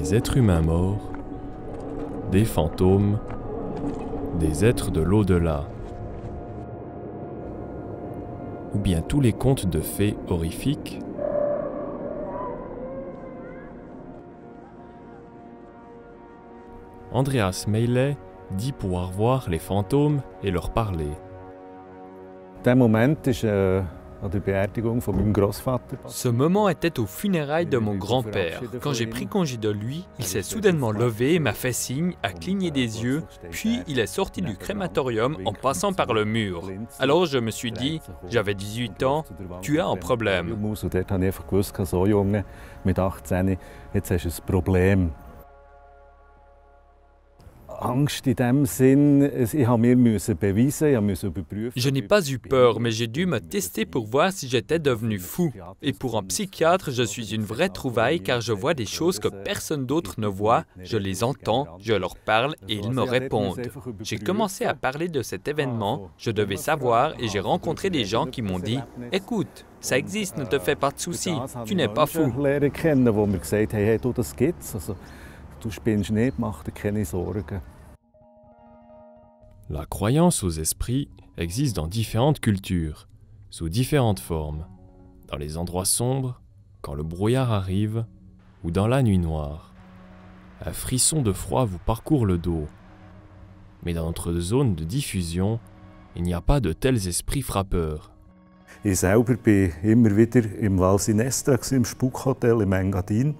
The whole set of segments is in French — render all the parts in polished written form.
des êtres humains morts, des fantômes, des êtres de l'au-delà, ou bien tous les contes de fées horrifiques. Andreas Meillet dit pouvoir voir les fantômes et leur parler. Ce moment était aux funérailles de mon grand-père. Quand j'ai pris congé de lui, il s'est soudainement levé et m'a fait signe, a cligné des yeux, puis il est sorti du crématorium en passant par le mur. Alors je me suis dit, j'avais 18 ans, tu as un problème. Je n'ai pas eu peur, mais j'ai dû me tester pour voir si j'étais devenu fou. Et pour un psychiatre, je suis une vraie trouvaille car je vois des choses que personne d'autre ne voit, je les entends, je leur parle et ils me répondent. J'ai commencé à parler de cet événement, je devais savoir et j'ai rencontré des gens qui m'ont dit « Écoute, ça existe, ne te fais pas de soucis, tu n'es pas fou. » La croyance aux esprits existe dans différentes cultures, sous différentes formes, dans les endroits sombres, quand le brouillard arrive, ou dans la nuit noire. Un frisson de froid vous parcourt le dos. Mais dans notre zone de diffusion, il n'y a pas de tels esprits frappeurs. Ich selber bin immer wieder im Val Sinestra, im Spukhotel im Engadin.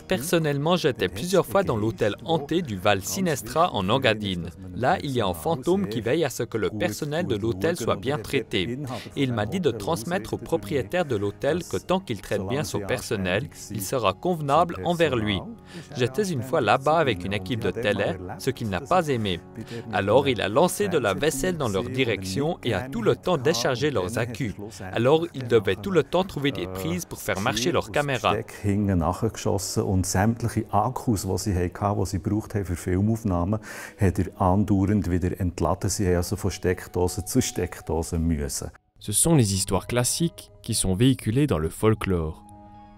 Personnellement, j'étais plusieurs fois dans l'hôtel hanté du Val Sinestra en Engadine. Là, il y a un fantôme qui veille à ce que le personnel de l'hôtel soit bien traité. Et il m'a dit de transmettre au propriétaire de l'hôtel que tant qu'il traite bien son personnel, il sera convenable envers lui. J'étais une fois là-bas avec une équipe de télé, ce qu'il n'a pas aimé. Alors, il a lancé de la vaisselle dans leur direction et a tout le temps déchargé leurs accus. Alors, ils devaient tout le temps trouver des prises pour faire marcher leurs caméras. Nachgeschossen und sämtliche Akkus, die sie hatten, die sie gebraucht haben für Filmaufnahmen, hat andauernd wieder entladen. Sie haben also von Steckdose zu Steckdose müssen. Ce sont les histoires classiques qui sont véhiculées dans le folklore,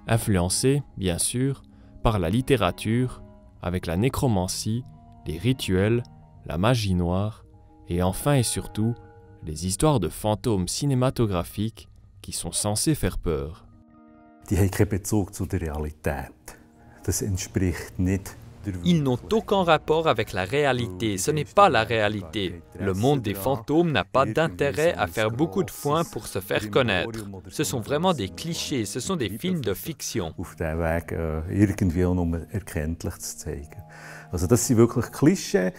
influencées, bien sûr, par la littérature, avec la nécromancie, les rituels, la magie noire, et enfin et surtout, les histoires de fantômes cinématographiques qui sont censées faire peur. Die haben keinen Bezug zu der Realität. Das entspricht nicht. Ils n'ont aucun rapport avec la réalité, ce n'est pas la réalité. Le monde des fantômes n'a pas d'intérêt à faire beaucoup de foin pour se faire connaître. Ce sont vraiment des clichés, ce sont des films de fiction. Auf diesem Weg irgendwie auch nur erkenntlich zu zeigen. Also das sind wirklich Klischee,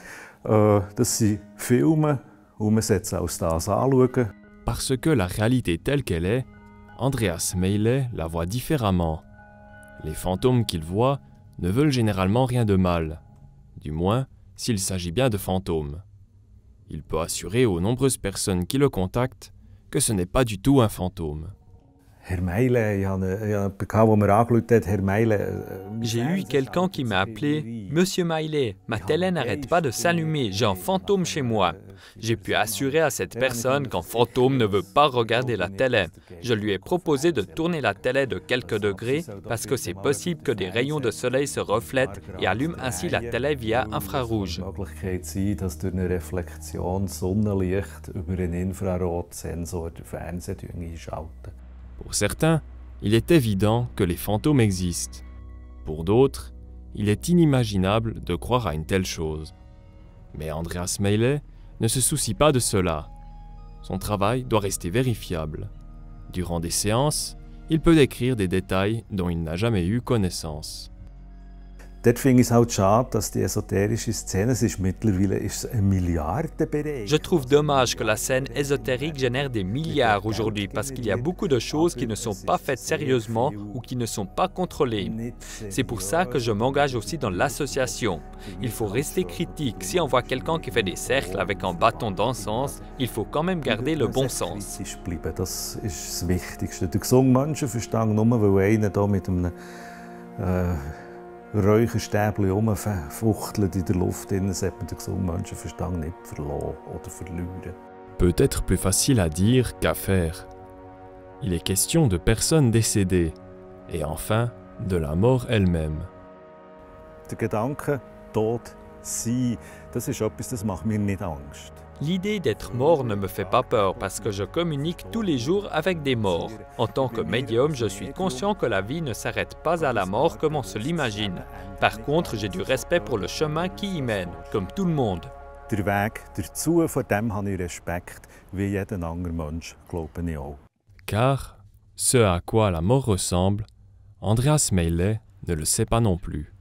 das sind Filme, und man sollte es als das anschauen. Parce que la réalité telle qu'elle est, Andreas Meillet la voit différemment. Les fantômes qu'il voit ne veulent généralement rien de mal, du moins s'il s'agit bien de fantômes. Il peut assurer aux nombreuses personnes qui le contactent que ce n'est pas du tout un fantôme. Herr Meillet, ich habe jemanden, der mir angerufen hat, Herr Meillet. J'ai eu quelqu'un qui m'a appelé « Monsieur Meillet, ma télé n'arrête pas de s'allumer, j'ai un fantôme chez moi. » J'ai pu assurer à cette personne qu'un fantôme ne veut pas regarder la télé. Je lui ai proposé de tourner la télé de quelques degrés parce que c'est possible que des rayons de soleil se reflètent et allument ainsi la télé via infrarouge. Die Möglichkeit sein, dass durch eine Reflexion Sonnenlicht über einen Infrarotsensor den Fernseher einschalten. Pour certains, il est évident que les fantômes existent. Pour d'autres, il est inimaginable de croire à une telle chose. Mais Andreas Meillet ne se soucie pas de cela. Son travail doit rester vérifiable. Durant des séances, il peut décrire des détails dont il n'a jamais eu connaissance. Dort finde ich es halt schade, dass die esoterische Szene, es ist mittlerweile ein Milliardenbereich. Je trouve dommage que la scène ésotérique génère des milliards aujourd'hui parce qu'il y a beaucoup de choses qui ne sont pas faites sérieusement ou qui ne sont pas contrôlées. C'est pour ça que je m'engage aussi dans l'association. Il faut rester critique. Si on voit quelqu'un qui fait des cercles avec un bâton d'encens, il faut quand même garder le bon sens. Kritisch bleiben, das ist das Wichtigste. Der gesunde Menschenverstand, nur weil einer da mit einem Räucherstäbchen rumfuchtelt in der Luft, sollte man den gesunden Menschenverstand nicht verlieren oder verlieren. Peut-être plus facile à dire qu'à faire. Il est question de personnes décédées, et enfin de la mort elle-même. der Gedanke, tot sein, das ist etwas, das macht mir nicht Angst. L'idée d'être mort ne me fait pas peur parce que je communique tous les jours avec des morts. En tant que médium, je suis conscient que la vie ne s'arrête pas à la mort comme on se l'imagine. Par contre, j'ai du respect pour le chemin qui y mène, comme tout le monde. Der Weg dazu, vor dem habe ich Respekt, wie jeder andere Mensch, glaube ich auch. Car ce à quoi la mort ressemble, Andreas Meillet ne le sait pas non plus.